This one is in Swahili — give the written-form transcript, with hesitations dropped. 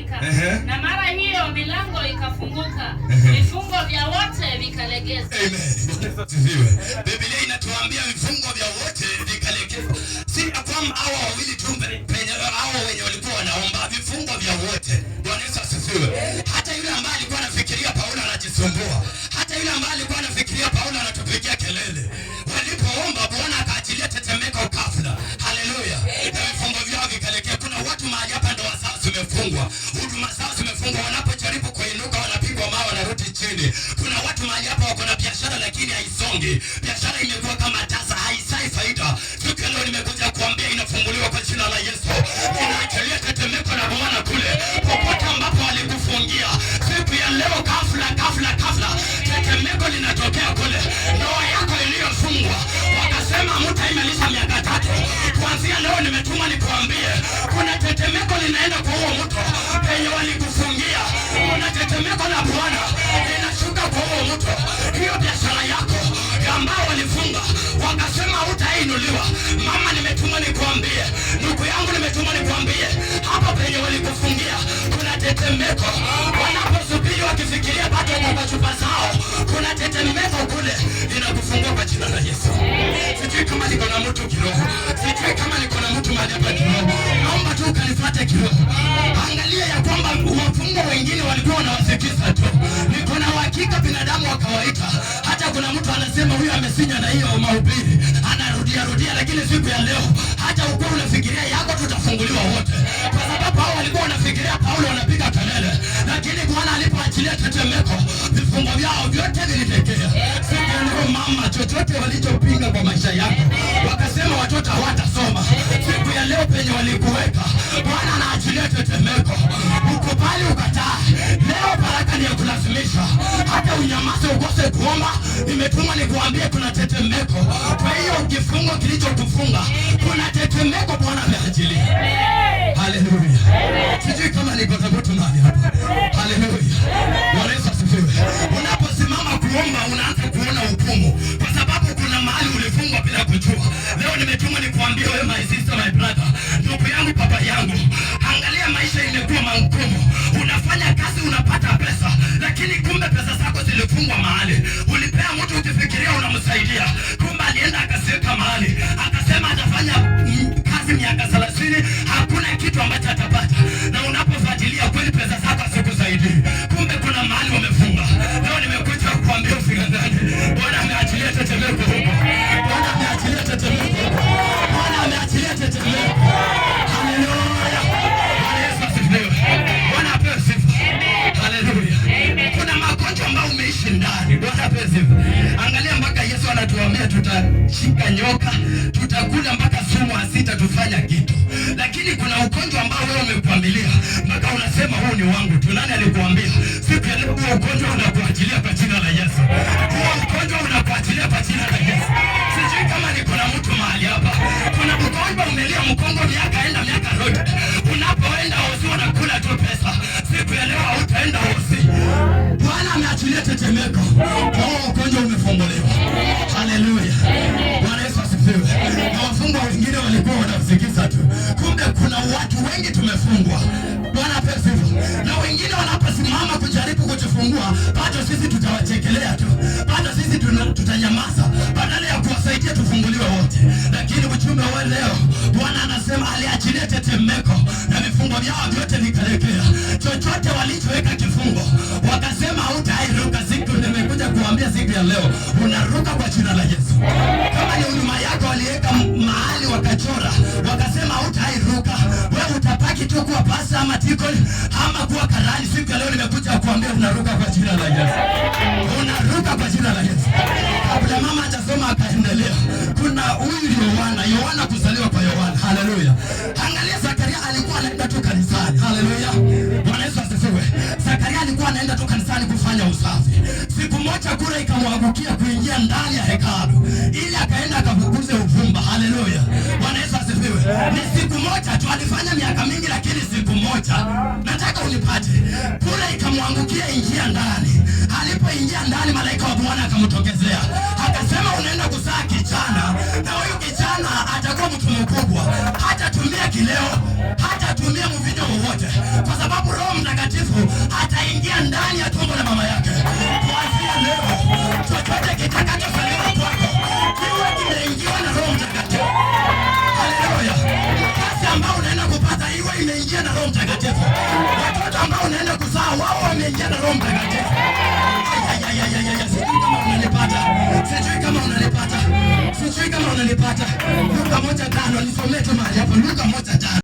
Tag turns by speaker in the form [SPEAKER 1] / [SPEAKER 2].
[SPEAKER 1] ikafanyika. Na mara hiyo milango ikafunguka. Vifungo vya wote vikalegezwa.
[SPEAKER 2] Amen. Biblia inatuambia vifungo vya wote vikalegezwa. Si kwamba hao wawili tu penye hao wenye walikuwa wanaomba, vifungo vya wote. Bwana Yesu asifiwe. Hata yule ambaye alikuwa anafikiria Paulo anajisumbua, hata yule ambaye alikuwa anafikiria Paulo anatupigia kelele, walipoomba Bwana akaachilia tetemeko ghafla. Haleluya. Na vifungo vyao vikalegea. Kuna watu mahali hapa ndoa zao zimefungwa, huduma zao zimefungwa, wanapojaribu kuinuka wanapigwa mawe wanarudi chini. Kuna watu mahali hapa wako na biashara lakini haisongi. Biashara imekuwa kama tasa, haisai faida. Siku leo nimekuja kuambia inafunguliwa kwa jina la Yesu. Inaachilia tetemeko la Bwana kule popote ambapo walikufungia. Siku ya leo ghafla tetemeko linatokea kule. Ndoa yako iliyofungwa wakasema mtaimaliza miaka 3. Kuanzia leo nimetuma nikuambie kuna tetemeko linaenda kwa huo mto penye walikufungia. Kuna tetemeko la Bwana linashuka kwa huo mto. Hiyo biashara yako ambao walifunga wakasema hutainuliwa. Mama, nimetuma nikuambie, ndugu yangu, nimetuma nikuambie hapa penye walikufungia kuna tetemeko. Wanaposubiri wakifikiria bado kwa chupa zao, kuna tetemeko kule linakufungua kwa jina la Yesu. Sijui kama niko na mtu kiroho, sijui kama niko na mtu mahali hapa kiroho. Naomba tu kanifuate kiroho. Angalia ya kwamba wafungwa wengine walikuwa wanawasikiza tu. Niko na uhakika binadamu wakawaita. Hata kuna mtu anasema huyu amesinya na hiyo mahubiri, anarudia, lakini siku ya leo hata uko unafikiria yako tutafunguliwa wote. Kwa sababu hao walikuwa wanafikiria Paulo wanapiga kelele, lakini Bwana alipoachilia tetemeko, vifungo vyao vyote vilitekea. Siku ya leo mama, chochote walichopinga kwa maisha yako, wakasema watoto hawatasoma, siku ya leo penye walikuweka Bwana anaachilia tetemeko. Ukubali ukataa, leo baraka ni ya kulazimisha. Hata unyamaze ukose kuomba, nimetuma nikuambie kuna tetemeko. Kwa hiyo kifungo kilichokufunga, kuna tetemeko Bwana ameachilia. Haleluya. Sijui kama niko thabiti mahali hapa. Haleluya. Bwana Yesu asifiwe. Unaposimama kuomba unaanza kuona hukumu, kwa sababu kuna mahali ulifungwa bila kujua. Leo nimetuma nikuambie wewe, my sister, my brother, ndugu yangu, baba yangu, angalia maisha imekuwa magumu. Unafanya kazi unapata pesa, lakini kumbe pesa zako zilifungwa mahali. Ulipea mtu ukifikiria unamsaidia, kumbe alienda akaseka mahali, akasema atafanya kazi miaka 30, hakuna kitu ambacho atapata. Na unapofuatilia kweli pesa zako hazikusaidii, kumbe kuna mahali wamefunga. Leo nimekuja kukuambia usigangane. Bwana ameachilia tetemeko huko. Bwana ameachilia tetemeko huko. Bwana ameachilia tetemeko. Haleluya. Bwana Yesu asifiwe. Bwana apewe sifa. Haleluya. Kuna magonjwa ambayo umeishi ndani. Bwana apewe sifa. Angalia mpaka Yesu anatuambia tutashika nyoka, tutakula mpaka sumu hasitatufanya kitu. Lakini kuna ugonjwa ambao wewe umekwamilia mpaka unasema huu ni wangu tu. Nani alikuambia? Siku ya leo ugonjwa unakuachilia kwa jina la Yesu. Huo ugonjwa unakuachilia kwa jina la Yesu. Sijui kama niko na mtu mahali hapa. Kuna ugonjwa umelia mkongo miaka enda miaka rudi. Unapoenda hosi unakula tu pesa. Siku ya leo hautaenda hosi. Bwana ameachilia tetemeko. Huo ugonjwa umefunguliwa. Haleluya. Bwana Yesu asifiwe. Na wafungwa wengine walikuwa wanasikiza tu, kumbe kuna watu wengi tumefungwa. Bwana apewe sifa. Na wengine wanaposimama kujaribu kutufungua, bado sisi tutawachekelea tu, bado sisi tutanyamaza, badala ya kuwasaidia tufunguliwe wote. Lakini ujumbe wa leo, Bwana anasema aliachilia tetemeko na vifungo vyao vyote vikalegea. Chochote walichoweka kifungo, wakasema hautairuka. Siku nimekuja kuambia siku ya leo, unaruka kwa jina la Yesu. Kama ni huduma yako waliweka mahali wakachora, wakasema hautairuka, wewe utapaki tu kuwa pasta ama tikoli ama kuwa karani. Siku ya leo nimekuja kuambia unaruka kwa jina la Yesu. Unaruka kwa jina la Yesu. Kabla mama hajasoma akaendelea, kuna huyu Yohana kuzaliwa kwa Yohana. Haleluya. Angalia, Zakaria alikuwa anaenda tu kanisani. Haleluya. Bwana Yesu asifiwe. Zakaria alikuwa anaenda tu kanisani kufanya usafi. Siku moja kura ikamwangukia kuingia ndani ya hekalu ili akaenda akafukuze uvumba. Haleluya. Bwana Yesu asifiwe. Ni siku moja tu, alifanya miaka mingi lakini siku moja. Nataka unipate. Kura ikamwangukia ingia ndani. Alipoingia ndani malaika wa Bwana akamtokezea. Akasema unaenda kuzaa kijana, na huyu kijana atakuwa mtu mkubwa. Hatatumia kileo, hatatumia mvinyo wowote, kwa sababu Roho ndani ya tumbo la mama yake. Kuanzia leo, chochote kitakachozaliwa kwako kiwe kimeingiwa na Roho Mtakatifu. Haleluya. Kazi ambao unaenda kupata iwe imeingia na Roho Mtakatifu. Watoto ambao unaenda kuzaa wao wameingia na Roho Mtakatifu.